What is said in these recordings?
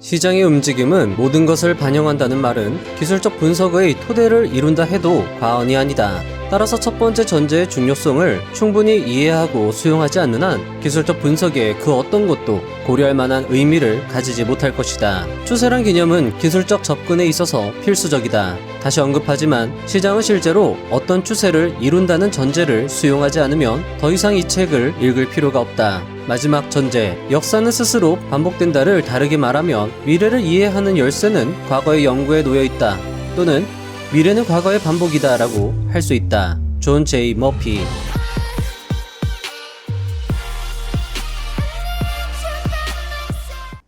시장의 움직임은 모든 것을 반영한다는 말은 기술적 분석의 토대를 이룬다 해도 과언이 아니다. 따라서 첫 번째 전제의 중요성을 충분히 이해하고 수용하지 않는 한 기술적 분석의 그 어떤 것도 고려할 만한 의미를 가지지 못할 것이다. 추세란 개념은 기술적 접근에 있어서 필수적이다. 다시 언급하지만 시장은 실제로 어떤 추세를 이룬다는 전제를 수용하지 않으면 더 이상 이 책을 읽을 필요가 없다. 마지막 전제, 역사는 스스로 반복된다를 다르게 말하면 미래를 이해하는 열쇠는 과거의 연구에 놓여 있다. 또는 미래는 과거의 반복이다 라고 할 수 있다. 존 제이 머피.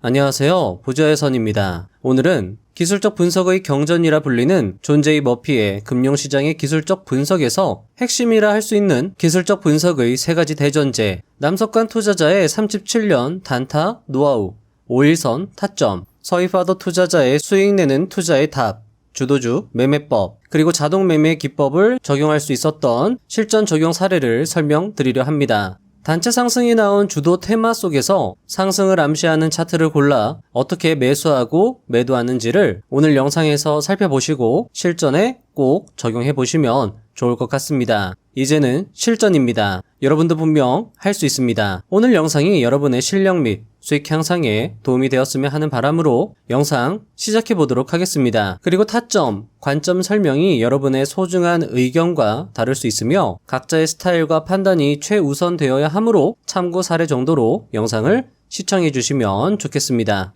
안녕하세요. 보좌의 선입니다. 오늘은 기술적 분석의 경전이라 불리는 존 제이 머피의 금융시장의 기술적 분석에서 핵심이라 할 수 있는 기술적 분석의 세 가지 대전제, 남석관 투자자의 37년 단타 노하우, 5일선 타점, 서희파더 투자자의 수익 내는 투자의 답, 주도주 매매법, 그리고 자동 매매 기법을 적용할 수 있었던 실전 적용 사례를 설명드리려 합니다. 단체 상승이 나온 주도 테마 속에서 상승을 암시하는 차트를 골라 어떻게 매수하고 매도하는지를 오늘 영상에서 살펴보시고 실전에 꼭 적용해 보시면 좋을 것 같습니다. 이제는 실전입니다. 여러분도 분명 할 수 있습니다. 오늘 영상이 여러분의 실력 및 수익 향상에 도움이 되었으면 하는 바람으로 영상 시작해 보도록 하겠습니다. 그리고 타점, 관점 설명이 여러분의 소중한 의견과 다를 수 있으며 각자의 스타일과 판단이 최우선 되어야 하므로 참고 사례 정도로 영상을 시청해 주시면 좋겠습니다.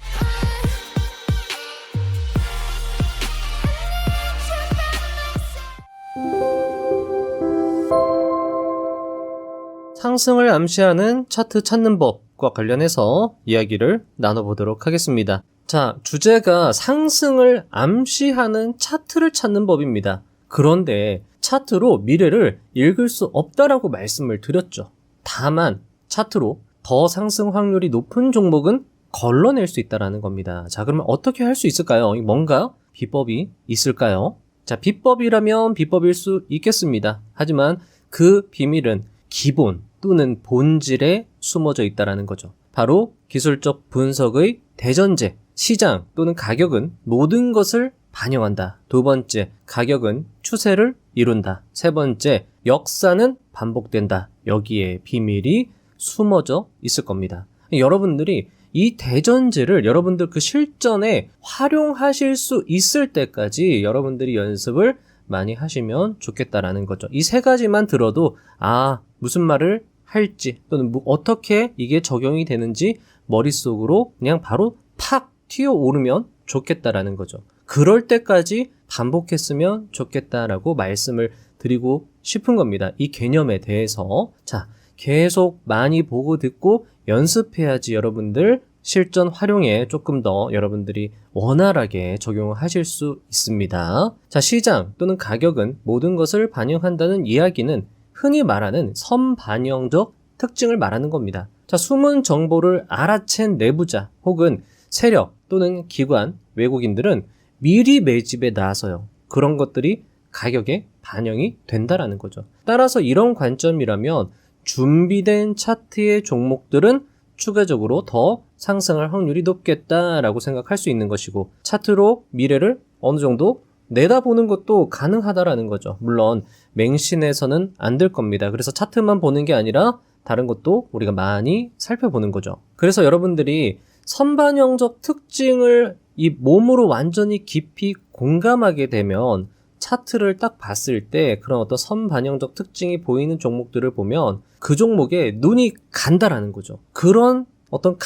상승을 암시하는 차트 찾는 법과 관련해서 이야기를 나눠보도록 하겠습니다. 자, 주제가 상승을 암시하는 차트를 찾는 법입니다. 그런데 차트로 미래를 읽을 수 없다라고 말씀을 드렸죠. 다만 차트로 더 상승 확률이 높은 종목은 걸러낼 수 있다는 겁니다. 자, 그러면 어떻게 할 수 있을까요? 뭔가 비법이 있을까요? 자, 비법이라면 비법일 수 있겠습니다. 하지만 그 비밀은 기본 또는 본질에 숨어져 있다는 거죠. 바로 기술적 분석의 대전제, 시장 또는 가격은 모든 것을 반영한다. 두 번째, 가격은 추세를 이룬다. 세 번째, 역사는 반복된다. 여기에 비밀이 숨어져 있을 겁니다. 여러분들이 이 대전제를 여러분들 그 실전에 활용하실 수 있을 때까지 여러분들이 연습을 많이 하시면 좋겠다라는 거죠. 이 세 가지만 들어도 무슨 말을 할지 또는 어떻게 이게 적용이 되는지 머릿속으로 그냥 바로 팍 튀어오르면 좋겠다라는 거죠. 그럴 때까지 반복했으면 좋겠다라고 말씀을 드리고 싶은 겁니다. 이 개념에 대해서. 자, 계속 많이 보고 듣고 연습해야지 여러분들 실전 활용에 조금 더 여러분들이 원활하게 적용을 하실 수 있습니다. 자, 시장 또는 가격은 모든 것을 반영한다는 이야기는 흔히 말하는 선반영적 특징을 말하는 겁니다. 자, 숨은 정보를 알아챈 내부자 혹은 세력 또는 기관, 외국인들은 미리 매집에 나서요. 그런 것들이 가격에 반영이 된다라는 거죠. 따라서 이런 관점이라면 준비된 차트의 종목들은 추가적으로 더 상승할 확률이 높겠다라고 생각할 수 있는 것이고 차트로 미래를 어느 정도 내다보는 것도 가능하다라는 거죠. 물론 맹신해서는 안 될 겁니다. 그래서 차트만 보는 게 아니라 다른 것도 우리가 많이 살펴보는 거죠. 그래서 여러분들이 선반영적 특징을 이 몸으로 완전히 깊이 공감하게 되면 차트를 딱 봤을 때 그런 어떤 선반영적 특징이 보이는 종목들을 보면 그 종목에 눈이 간다라는 거죠. 그런 어떤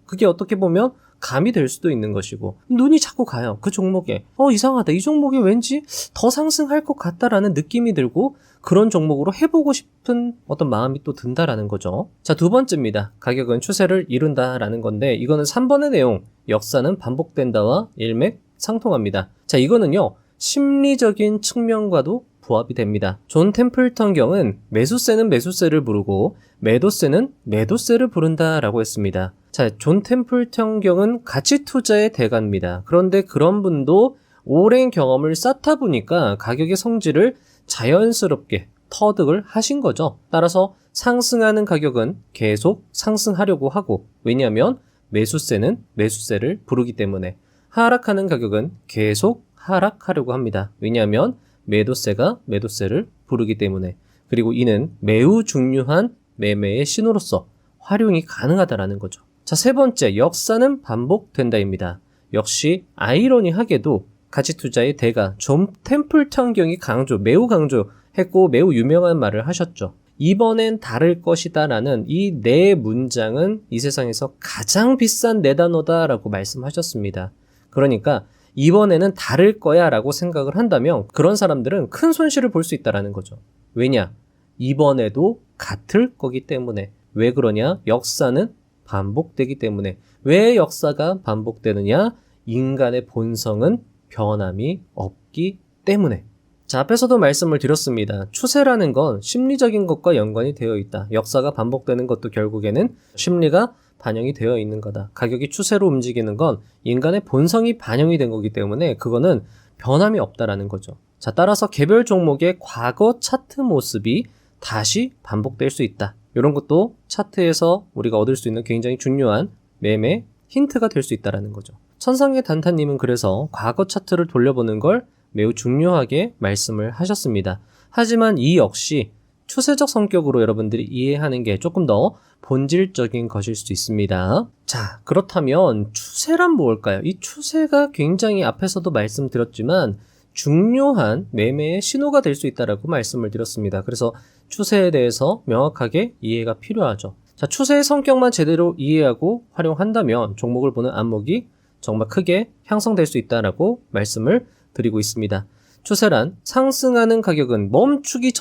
그게 어떻게 보면 감이 될 수도 있는 것이고 눈이 자꾸 가요. 그 종목에 이상하다. 이 종목이 왠지 더 상승할 것 같다라는 느낌이 들고 그런 종목으로 해보고 싶은 어떤 마음이 또 든다라는 거죠. 자, 두 번째입니다. 가격은 추세를 이룬다라는 건데 이거는 3번의 내용, 역사는 반복된다와 일맥상통합니다. 자, 이거는요 심리적인 측면과도 부합이 됩니다. 존 템플턴 경은 매수세는 매수세를 부르고 매도세는 매도세를 부른다라고 했습니다. 자, 존 템플턴 경은 가치 투자의 대가입니다. 그런데 그런 분도 오랜 경험을 쌓다 보니까 가격의 성질을 자연스럽게 터득을 하신 거죠. 따라서 상승하는 가격은 계속 상승하려고 하고 왜냐하면 매수세는 매수세를 부르기 때문에 하락하는 가격은 계속 하락하려고 합니다. 왜냐하면 매도세가 매도세를 부르기 때문에. 그리고 이는 매우 중요한 매매의 신호로서 활용이 가능하다라는 거죠. 자, 세 번째, 역사는 반복된다입니다. 역시 아이러니하게도 가치투자의 대가 존 템플턴 경이 매우 강조했고 매우 유명한 말을 하셨죠. 이번엔 다를 것이다 라는 이 네 문장은 이 세상에서 가장 비싼 네 단어다라고 말씀하셨습니다. 그러니까 이번에는 다를 거야 라고 생각을 한다면 그런 사람들은 큰 손실을 볼 수 있다는 거죠. 왜냐? 이번에도 같을 거기 때문에. 왜 그러냐? 역사는 반복되기 때문에. 왜 역사가 반복되느냐? 인간의 본성은 변함이 없기 때문에. 자, 앞에서도 말씀을 드렸습니다. 추세라는 건 심리적인 것과 연관이 되어 있다. 역사가 반복되는 것도 결국에는 심리가 반영이 되어 있는 거다. 가격이 추세로 움직이는 건 인간의 본성이 반영이 된 거기 때문에 그거는 변함이 없다라는 거죠. 자, 따라서 개별 종목의 과거 차트 모습이 다시 반복될 수 있다. 이런 것도 차트에서 우리가 얻을 수 있는 굉장히 중요한 매매 힌트가 될 수 있다는 거죠. 천상의 단타님은 그래서 과거 차트를 돌려보는 걸 매우 중요하게 말씀을 하셨습니다. 하지만 이 역시 추세적 성격으로 여러분들이 이해하는 게 조금 더 본질적인 것일 수 있습니다. 자, 그렇다면 추세란 무엇일까요? 이 추세가 굉장히 앞에서도 말씀드렸지만 중요한 매매의 신호가 될 수 있다라고 말씀을 드렸습니다. 그래서 추세에 대해서 명확하게 이해가 필요하죠. 자, 추세의 성격만 제대로 이해하고 활용한다면 종목을 보는 안목이 정말 크게 향상될 수 있다라고 말씀을 드리고 있습니다. 추세란 상승하는 가격은 멈추기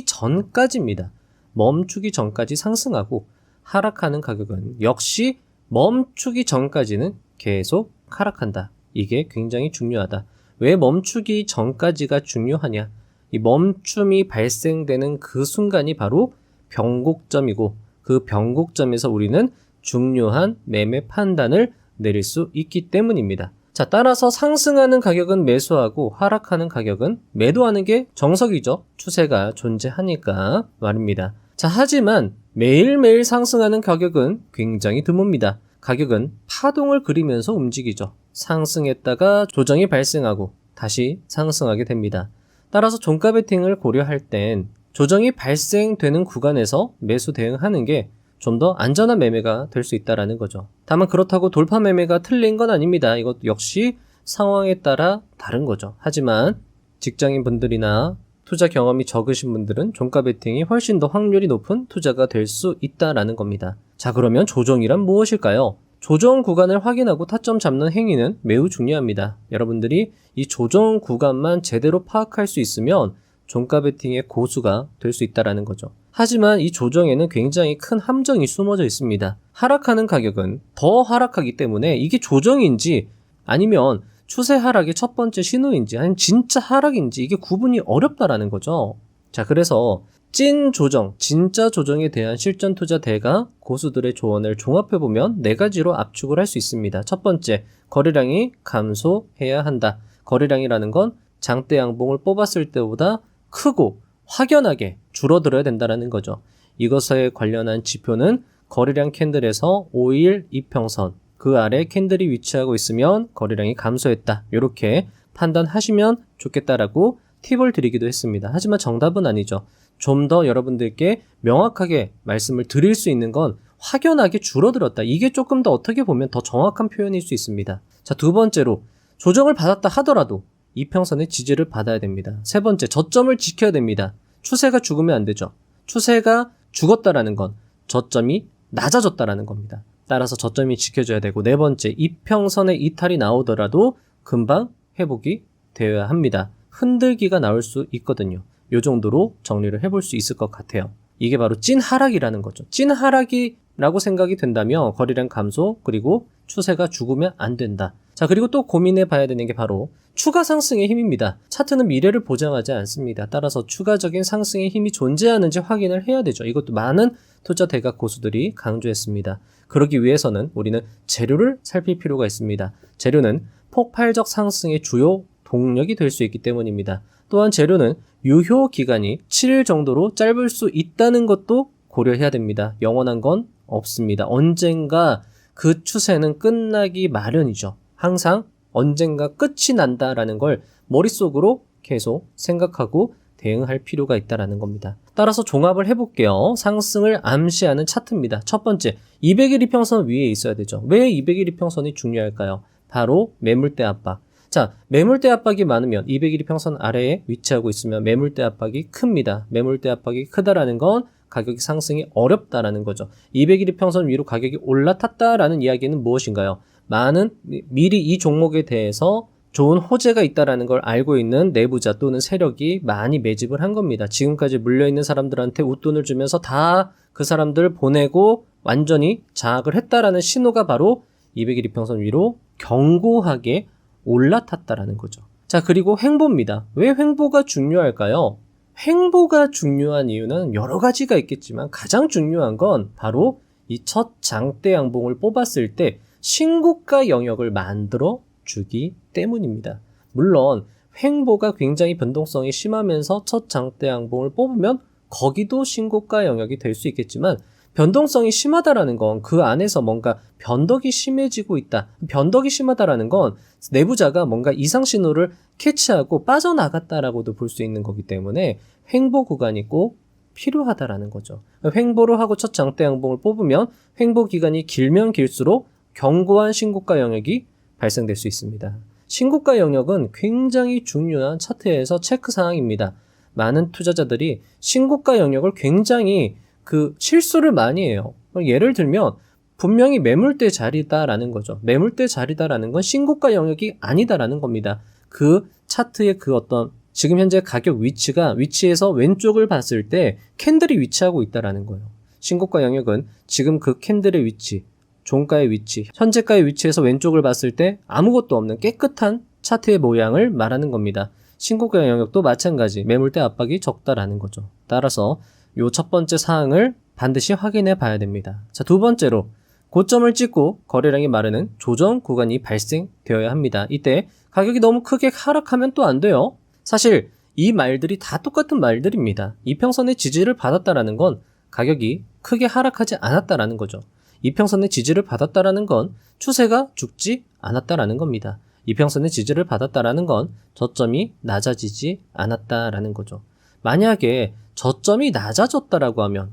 전까지입니다. 멈추기 전까지 상승하고 하락하는 가격은 역시 멈추기 전까지는 계속 하락한다. 이게 굉장히 중요하다. 왜 멈추기 전까지가 중요하냐? 이 멈춤이 발생되는 그 순간이 바로 변곡점이고 그 변곡점에서 우리는 중요한 매매 판단을 내릴 수 있기 때문입니다. 자, 따라서 상승하는 가격은 매수하고 하락하는 가격은 매도하는 게 정석이죠. 추세가 존재하니까 말입니다. 자, 하지만 매일매일 상승하는 가격은 굉장히 드뭅니다. 가격은 파동을 그리면서 움직이죠. 상승했다가 조정이 발생하고 다시 상승하게 됩니다. 따라서 종가 베팅을 고려할 땐 조정이 발생되는 구간에서 매수 대응하는 게 좀 더 안전한 매매가 될 수 있다는 거죠. 다만 그렇다고 돌파 매매가 틀린 건 아닙니다. 이것 역시 상황에 따라 다른 거죠. 하지만 직장인 분들이나 투자 경험이 적으신 분들은 종가 베팅이 훨씬 더 확률이 높은 투자가 될 수 있다라는 겁니다. 자, 그러면 조정이란 무엇일까요? 조정 구간을 확인하고 타점 잡는 행위는 매우 중요합니다. 여러분들이 이 조정 구간만 제대로 파악할 수 있으면 종가 베팅의 고수가 될 수 있다는 거죠. 하지만 이 조정에는 굉장히 큰 함정이 숨어져 있습니다. 하락하는 가격은 더 하락하기 때문에 이게 조정인지 아니면 추세 하락의 첫 번째 신호인지 아니면 진짜 하락인지 이게 구분이 어렵다라는 거죠. 자, 그래서 찐 조정, 진짜 조정에 대한 실전 투자 대가 고수들의 조언을 종합해보면 네 가지로 압축을 할 수 있습니다. 첫 번째, 거래량이 감소해야 한다. 거래량이라는 건 장대 양봉을 뽑았을 때보다 크고 확연하게 줄어들어야 된다는 거죠. 이것에 관련한 지표는 거래량 캔들에서 5일 이평선, 그 아래 캔들이 위치하고 있으면 거래량이 감소했다. 이렇게 판단하시면 좋겠다라고 팁을 드리기도 했습니다. 하지만 정답은 아니죠. 좀 더 여러분들께 명확하게 말씀을 드릴 수 있는 건 확연하게 줄어들었다. 이게 조금 더 어떻게 보면 더 정확한 표현일 수 있습니다. 자, 두 번째로 조정을 받았다 하더라도 이평선의 지지를 받아야 됩니다. 세 번째, 저점을 지켜야 됩니다. 추세가 죽으면 안 되죠. 추세가 죽었다라는 건 저점이 낮아졌다라는 겁니다. 따라서 저점이 지켜져야 되고, 네 번째, 이평선의 이탈이 나오더라도 금방 회복이 되어야 합니다. 흔들기가 나올 수 있거든요. 이 정도로 정리를 해볼 수 있을 것 같아요. 이게 바로 찐 하락이라는 거죠. 찐 하락이라고 생각이 된다면 거래량 감소, 그리고 추세가 죽으면 안 된다. 자, 그리고 또 고민해 봐야 되는 게 바로 추가 상승의 힘입니다. 차트는 미래를 보장하지 않습니다. 따라서 추가적인 상승의 힘이 존재하는지 확인을 해야 되죠. 이것도 많은 투자 대각 고수들이 강조했습니다. 그러기 위해서는 우리는 재료를 살필 필요가 있습니다. 재료는 폭발적 상승의 주요 동력이 될 수 있기 때문입니다. 또한 재료는 유효 기간이 7일 정도로 짧을 수 있다는 것도 고려해야 됩니다. 영원한 건 없습니다. 언젠가 그 추세는 끝나기 마련이죠. 항상 언젠가 끝이 난다라는 걸 머릿속으로 계속 생각하고 대응할 필요가 있다라는 겁니다. 따라서 종합을 해볼게요. 상승을 암시하는 차트입니다. 첫 번째, 200일 이평선 위에 있어야 되죠. 왜 200일 이평선이 중요할까요? 바로 매물대 압박. 자, 매물대 압박이 많으면 200일 이평선 아래에 위치하고 있으면 매물대 압박이 큽니다. 매물대 압박이 크다라는 건 가격이 상승이 어렵다라는 거죠. 200일 이평선 위로 가격이 올라탔다라는 이야기는 무엇인가요? 미리 이 종목에 대해서 좋은 호재가 있다라는 걸 알고 있는 내부자 또는 세력이 많이 매집을 한 겁니다. 지금까지 물려있는 사람들한테 웃돈을 주면서 다 그 사람들 보내고 완전히 장악을 했다라는 신호가 바로 200일 이평선 위로 견고하게 올라탔다라는 거죠. 자, 그리고 횡보입니다. 왜 횡보가 중요할까요? 횡보가 중요한 이유는 여러 가지가 있겠지만 가장 중요한 건 바로 이 첫 장대 양봉을 뽑았을 때 신고가 영역을 만들어 주기 때문입니다. 물론 횡보가 굉장히 변동성이 심하면서 첫 장대 양봉을 뽑으면 거기도 신고가 영역이 될 수 있겠지만 변동성이 심하다라는 건 그 안에서 뭔가 변덕이 심해지고 있다. 변덕이 심하다라는 건 내부자가 뭔가 이상 신호를 캐치하고 빠져나갔다라고도 볼 수 있는 거기 때문에 횡보 구간이 꼭 필요하다라는 거죠. 횡보를 하고 첫 장대 양봉을 뽑으면 횡보 기간이 길면 길수록 견고한 신고가 영역이 발생될 수 있습니다. 신고가 영역은 굉장히 중요한 차트에서 체크 사항입니다. 많은 투자자들이 신고가 영역을 굉장히 실수를 많이 해요. 예를 들면 분명히 매물대 자리다라는 거죠. 매물대 자리다라는 건 신고가 영역이 아니다라는 겁니다. 그 차트의 지금 현재 가격 위치에서 왼쪽을 봤을 때 캔들이 위치하고 있다라는 거예요. 신고가 영역은 지금 그 캔들의 위치, 종가의 위치, 현재가의 위치에서 왼쪽을 봤을 때 아무것도 없는 깨끗한 차트의 모양을 말하는 겁니다. 신고가 영역도 마찬가지 매물대 압박이 적다라는 거죠. 따라서 요 첫 번째 사항을 반드시 확인해 봐야 됩니다. 자, 두 번째로 고점을 찍고 거래량이 마르는 조정 구간이 발생되어야 합니다. 이때 가격이 너무 크게 하락하면 또 안 돼요. 사실 이 말들이 다 똑같은 말들입니다. 이평선의 지지를 받았다라는 건 가격이 크게 하락하지 않았다라는 거죠. 이평선의 지지를 받았다라는 건 추세가 죽지 않았다라는 겁니다. 이평선의 지지를 받았다라는 건 저점이 낮아지지 않았다라는 거죠. 만약에 저점이 낮아졌다라고 하면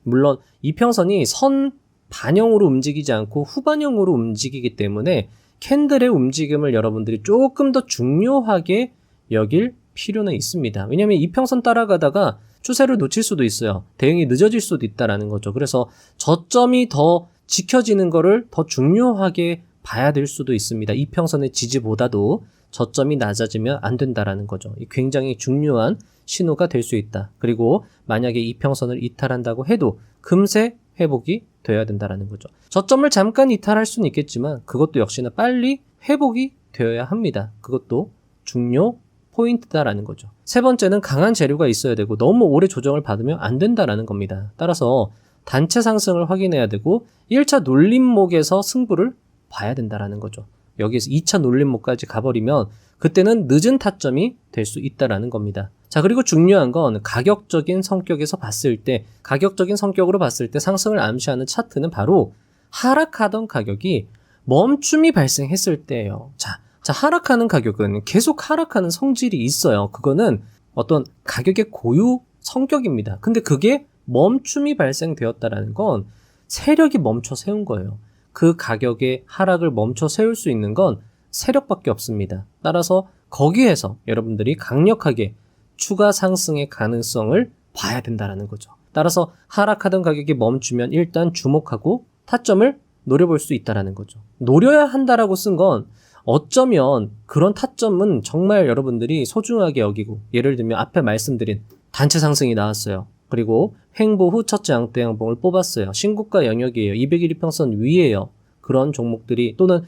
물론 이평선이 선 반영으로 움직이지 않고 후반영으로 움직이기 때문에 캔들의 움직임을 여러분들이 조금 더 중요하게 여길 필요는 있습니다. 왜냐하면 이평선 따라가다가 추세를 놓칠 수도 있어요. 대응이 늦어질 수도 있다라는 거죠. 그래서 저점이 더 지켜지는 거를 더 중요하게 봐야 될 수도 있습니다. 이평선의 지지보다도 저점이 낮아지면 안 된다라는 거죠. 굉장히 중요한 신호가 될 수 있다. 그리고 만약에 이평선을 이탈한다고 해도 금세 회복이 돼야 된다라는 거죠. 저점을 잠깐 이탈할 수는 있겠지만 그것도 역시나 빨리 회복이 되어야 합니다. 그것도 중요 포인트다라는 거죠. 세 번째는 강한 재료가 있어야 되고 너무 오래 조정을 받으면 안 된다라는 겁니다. 따라서 단체 상승을 확인해야 되고 1차 놀림목에서 승부를 봐야 된다라는 거죠. 여기에서 2차 놀림목까지 가버리면 그때는 늦은 타점이 될 수 있다라는 겁니다. 자, 그리고 중요한 건 가격적인 성격으로 봤을 때 상승을 암시하는 차트는 바로 하락하던 가격이 멈춤이 발생했을 때예요. 자, 하락하는 가격은 계속 하락하는 성질이 있어요. 그거는 어떤 가격의 고유 성격입니다. 근데 그게 멈춤이 발생되었다라는 건 세력이 멈춰 세운 거예요. 그 가격의 하락을 멈춰 세울 수 있는 건 세력밖에 없습니다. 따라서 거기에서 여러분들이 강력하게 추가 상승의 가능성을 봐야 된다는 거죠. 따라서 하락하던 가격이 멈추면 일단 주목하고 타점을 노려볼 수 있다는 거죠. 노려야 한다라고 쓴 건 어쩌면 그런 타점은 정말 여러분들이 소중하게 여기고, 예를 들면 앞에 말씀드린 단체 상승이 나왔어요. 그리고 횡보 후 첫 장대 양봉을 뽑았어요. 신고가 영역이에요. 200일 이평선 위에요. 그런 종목들이, 또는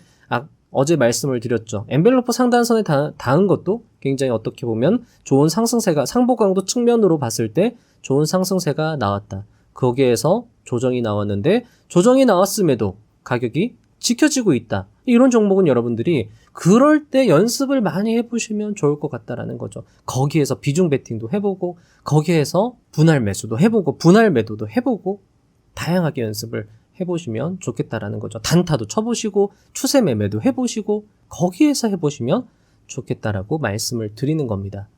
어제 말씀을 드렸죠. 엔벨로프 상단선에 닿은 것도 굉장히 어떻게 보면 좋은 상승세가, 상보강도 측면으로 봤을 때 좋은 상승세가 나왔다. 거기에서 조정이 나왔는데 조정이 나왔음에도 가격이 지켜지고 있다. 이런 종목은 여러분들이 그럴 때 연습을 많이 해보시면 좋을 것 같다라는 거죠. 거기에서 비중 베팅도 해보고, 거기에서 분할 매수도 해보고, 분할 매도도 해보고, 다양하게 연습을 해보시면 좋겠다라는 거죠. 단타도 쳐보시고 추세 매매도 해보시고 거기에서 해보시면 좋겠다라고 말씀을 드리는 겁니다.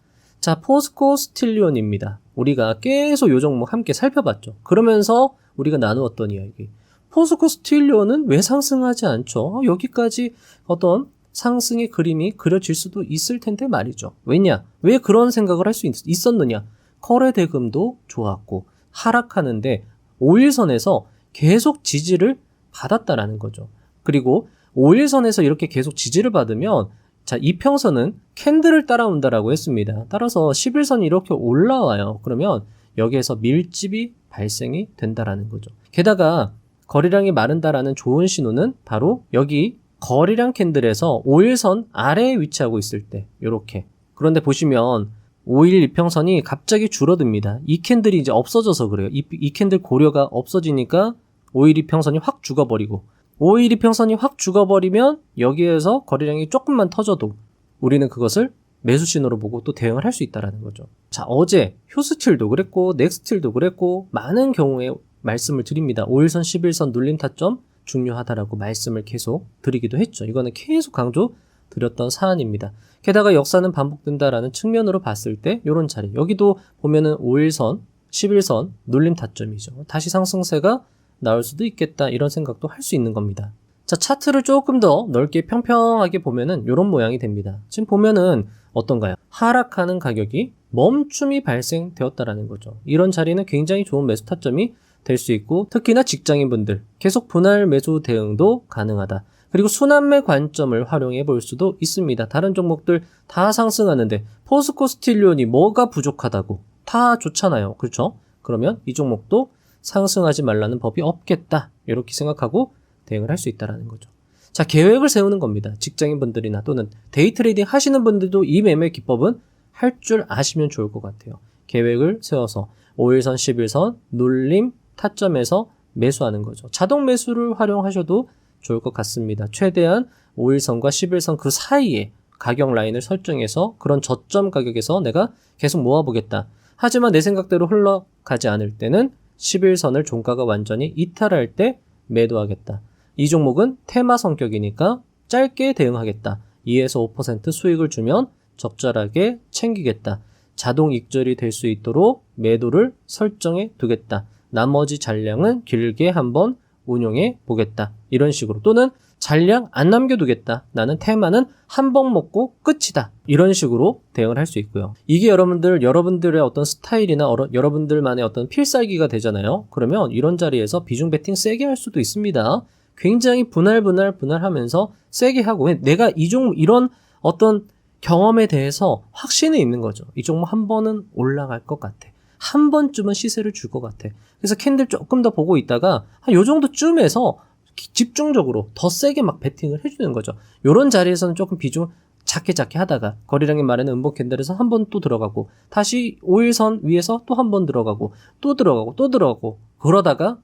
자, 포스코 스틸리온입니다. 우리가 계속 요 종목 함께 살펴봤죠. 그러면서 우리가 나누었던 이야기. 포스코 스틸리온은 왜 상승하지 않죠? 여기까지 어떤 상승의 그림이 그려질 수도 있을 텐데 말이죠. 왜냐? 왜 그런 생각을 할 수 있었느냐? 거래 대금도 좋았고 하락하는데 5일선에서 계속 지지를 받았다라는 거죠. 그리고 5일선에서 이렇게 계속 지지를 받으면 자, 이평선은 캔들을 따라온다라고 했습니다. 따라서 11선이 이렇게 올라와요. 그러면 여기에서 밀집이 발생이 된다라는 거죠. 게다가 거래량이 마른다라는 좋은 신호는 바로 여기 거래량 캔들에서 5일선 아래에 위치하고 있을 때 이렇게. 그런데 보시면 5일 이평선이 갑자기 줄어듭니다. 이 캔들이 이제 없어져서 그래요. 이 캔들 고려가 없어지니까 5일 이평선이 확 죽어버리고 5일 이평선이 확 죽어버리면 여기에서 거래량이 조금만 터져도 우리는 그것을 매수 신호로 보고 또 대응을 할 수 있다는 거죠. 자, 어제 휴스틸도 그랬고 넥스틸도 그랬고 많은 경우에 말씀을 드립니다. 5일선 11선 눌림 타점 중요하다라고 말씀을 계속 드리기도 했죠. 이거는 계속 강조 드렸던 사안입니다. 게다가 역사는 반복된다라는 측면으로 봤을 때 이런 자리 여기도 보면은 5일선 11선 눌림 타점이죠. 다시 상승세가 나올 수도 있겠다 이런 생각도 할 수 있는 겁니다. 자, 차트를 조금 더 넓게 평평하게 보면은 이런 모양이 됩니다. 지금 보면은 어떤가요? 하락하는 가격이 멈춤이 발생되었다라는 거죠. 이런 자리는 굉장히 좋은 매수 타점이 될 수 있고 특히나 직장인분들 계속 분할 매수 대응도 가능하다. 그리고 순환매 관점을 활용해 볼 수도 있습니다. 다른 종목들 다 상승하는데 포스코 스틸리온이 뭐가 부족하다고 다 좋잖아요. 그렇죠? 그러면 이 종목도 상승하지 말라는 법이 없겠다. 이렇게 생각하고 대응을 할 수 있다는 거죠. 자, 계획을 세우는 겁니다. 직장인분들이나 또는 데이 트레이딩 하시는 분들도 이 매매 기법은 할 줄 아시면 좋을 것 같아요. 계획을 세워서 5일선, 11선, 눌림, 타점에서 매수하는 거죠. 자동 매수를 활용하셔도 좋을 것 같습니다. 최대한 5일선과 11선 그 사이에 가격 라인을 설정해서 그런 저점 가격에서 내가 계속 모아보겠다. 하지만 내 생각대로 흘러가지 않을 때는 11선을 종가가 완전히 이탈할 때 매도하겠다. 이 종목은 테마 성격이니까 짧게 대응하겠다. 2에서 5% 수익을 주면 적절하게 챙기겠다. 자동 익절이 될 수 있도록 매도를 설정해 두겠다. 나머지 잔량은 길게 한번 운용해 보겠다. 이런 식으로. 또는 잔량 안 남겨두겠다. 나는 테마는 한 번 먹고 끝이다. 이런 식으로 대응을 할 수 있고요. 이게 여러분들의 어떤 스타일이나 여러분들만의 어떤 필살기가 되잖아요. 그러면 이런 자리에서 비중 베팅 세게 할 수도 있습니다. 굉장히 분할하면서 세게 하고 내가 이런 어떤 경험에 대해서 확신이 있는 거죠. 이 종목 한 번은 올라갈 것 같아. 한 번쯤은 시세를 줄 것 같아. 그래서 캔들 조금 더 보고 있다가 한 요 정도쯤에서 집중적으로 더 세게 막 베팅을 해주는 거죠. 요런 자리에서는 조금 비중 작게 하다가 거래량이 마르는 음봉 캔들에서 한 번 또 들어가고 다시 5일선 위에서 또 한 번 들어가고 또 들어가고 그러다가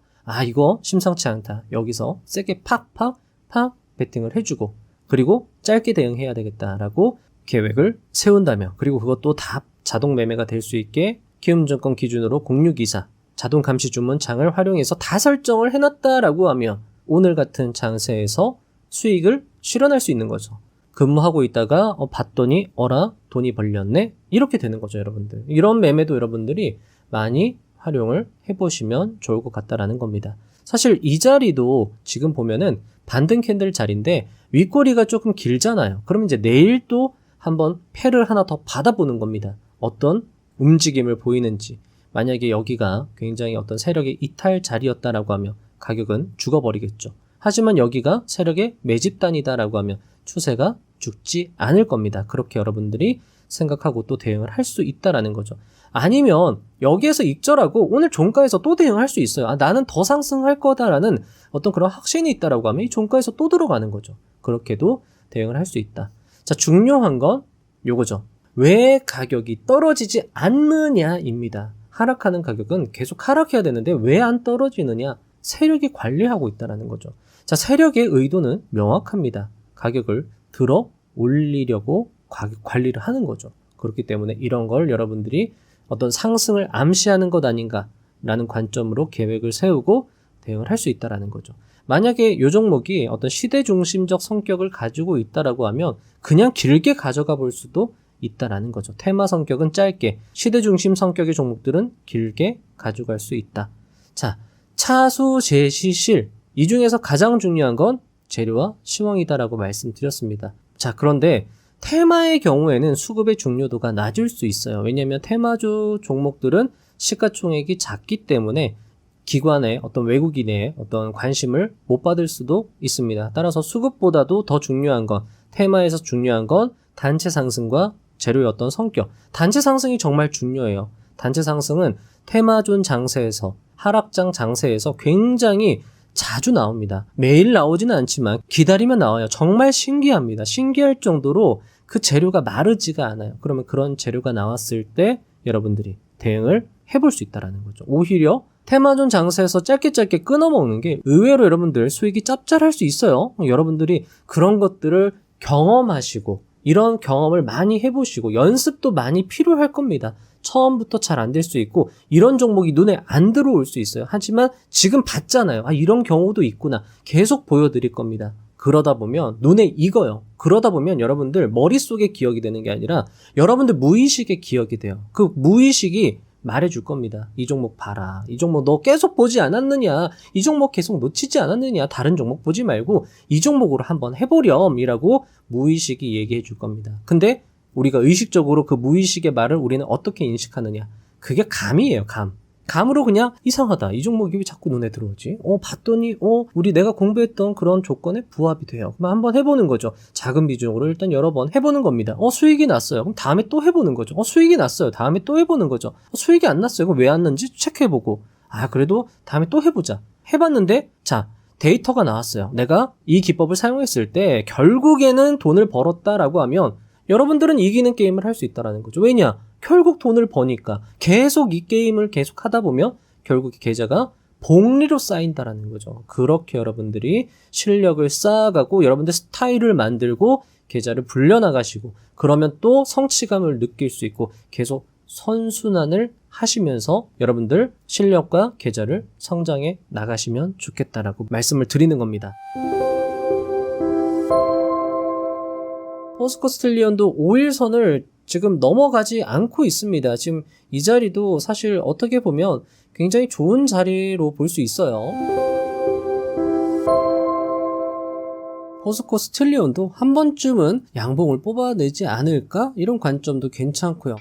이거 심상치 않다. 여기서 세게 팍 베팅을 해주고 그리고 짧게 대응해야 되겠다라고 계획을 세운다며 그리고 그것도 다 자동 매매가 될 수 있게 키움증권 기준으로 0624 자동 감시 주문 창을 활용해서 다 설정을 해놨다라고 하면 오늘 같은 장세에서 수익을 실현할 수 있는 거죠. 근무하고 있다가 봤더니 돈이 벌렸네? 이렇게 되는 거죠, 여러분들. 이런 매매도 여러분들이 많이 활용을 해보시면 좋을 것 같다라는 겁니다. 사실 이 자리도 지금 보면은 반등 캔들 자리인데 윗꼬리가 조금 길잖아요. 그러면 이제 내일 또 한번 패를 하나 더 받아보는 겁니다. 어떤 움직임을 보이는지. 만약에 여기가 굉장히 어떤 세력의 이탈 자리였다라고 하면 가격은 죽어버리겠죠. 하지만 여기가 세력의 매집단이다라고 하면 추세가 죽지 않을 겁니다. 그렇게 여러분들이 생각하고 또 대응을 할 수 있다라는 거죠. 아니면 여기에서 익절하고 오늘 종가에서 또 대응할 수 있어요. 나는 더 상승할 거다라는 어떤 그런 확신이 있다라고 하면 이 종가에서 또 들어가는 거죠. 그렇게도 대응을 할 수 있다. 자, 중요한 건 요거죠. 왜 가격이 떨어지지 않느냐입니다. 하락하는 가격은 계속 하락해야 되는데 왜 안 떨어지느냐? 세력이 관리하고 있다는 거죠. 자, 세력의 의도는 명확합니다. 가격을 들어 올리려고 관리를 하는 거죠. 그렇기 때문에 이런 걸 여러분들이 어떤 상승을 암시하는 것 아닌가라는 관점으로 계획을 세우고 대응을 할 수 있다라는 거죠. 만약에 이 종목이 어떤 시대 중심적 성격을 가지고 있다라고 하면 그냥 길게 가져가 볼 수도 있다라는 거죠. 테마 성격은 짧게, 시대 중심 성격의 종목들은 길게 가져갈 수 있다. 자, 차수, 제시, 실. 이 중에서 가장 중요한 건 재료와 시황이다라고 말씀드렸습니다. 자, 그런데 테마의 경우에는 수급의 중요도가 낮을 수 있어요. 왜냐하면 테마주 종목들은 시가총액이 작기 때문에 기관의 어떤 외국인의 어떤 관심을 못 받을 수도 있습니다. 따라서 수급보다도 더 중요한 건, 테마에서 중요한 건 단체 상승과 재료의 어떤 성격. 단체 상승이 정말 중요해요. 단체 상승은 테마존 장세에서, 하락장 장세에서 굉장히 자주 나옵니다. 매일 나오지는 않지만 기다리면 나와요. 정말 신기합니다. 신기할 정도로 그 재료가 마르지가 않아요. 그러면 그런 재료가 나왔을 때 여러분들이 대응을 해볼 수 있다는 거죠. 오히려 테마존 장세에서 짧게 끊어먹는 게 의외로 여러분들 수익이 짭짤할 수 있어요. 여러분들이 그런 것들을 경험하시고 이런 경험을 많이 해보시고 연습도 많이 필요할 겁니다. 처음부터 잘 안 될 수 있고 이런 종목이 눈에 안 들어올 수 있어요. 하지만 지금 봤잖아요. 이런 경우도 있구나. 계속 보여드릴 겁니다. 그러다 보면 눈에 익어요. 그러다 보면 여러분들 머릿속에 기억이 되는 게 아니라 여러분들 무의식에 기억이 돼요. 그 무의식이 말해줄 겁니다. 이 종목 봐라. 이 종목 너 계속 보지 않았느냐. 이 종목 계속 놓치지 않았느냐. 다른 종목 보지 말고 이 종목으로 한번 해보렴 이라고 무의식이 얘기해 줄 겁니다. 근데 우리가 의식적으로 그 무의식의 말을 우리는 어떻게 인식하느냐. 그게 감이에요. 감으로 그냥 이상하다. 이 종목이 왜 자꾸 눈에 들어오지? 봤더니 우리 내가 공부했던 그런 조건에 부합이 돼요. 그럼 한번 해보는 거죠. 작은 비중으로 일단 여러 번 해보는 겁니다. 수익이 났어요. 그럼 다음에 또 해보는 거죠. 수익이 났어요. 다음에 또 해보는 거죠. 수익이 안 났어요. 그럼 왜 안 났는지 체크해보고 그래도 다음에 또 해보자. 해봤는데 자, 데이터가 나왔어요. 내가 이 기법을 사용했을 때 결국에는 돈을 벌었다라고 하면 여러분들은 이기는 게임을 할 수 있다는 거죠. 왜냐? 결국 돈을 버니까 계속 이 게임을 계속 하다 보면 결국 계좌가 복리로 쌓인다라는 거죠. 그렇게 여러분들이 실력을 쌓아가고 여러분들 스타일을 만들고 계좌를 불려나가시고 그러면 또 성취감을 느낄 수 있고 계속 선순환을 하시면서 여러분들 실력과 계좌를 성장해 나가시면 좋겠다라고 말씀을 드리는 겁니다. 포스코스틸리온도 5일선을 지금 넘어가지 않고 있습니다. 지금 이 자리도 사실 어떻게 보면 굉장히 좋은 자리로 볼 수 있어요. 포스코스틸리온도 한 번쯤은 양봉을 뽑아내지 않을까? 이런 관점도 괜찮고요.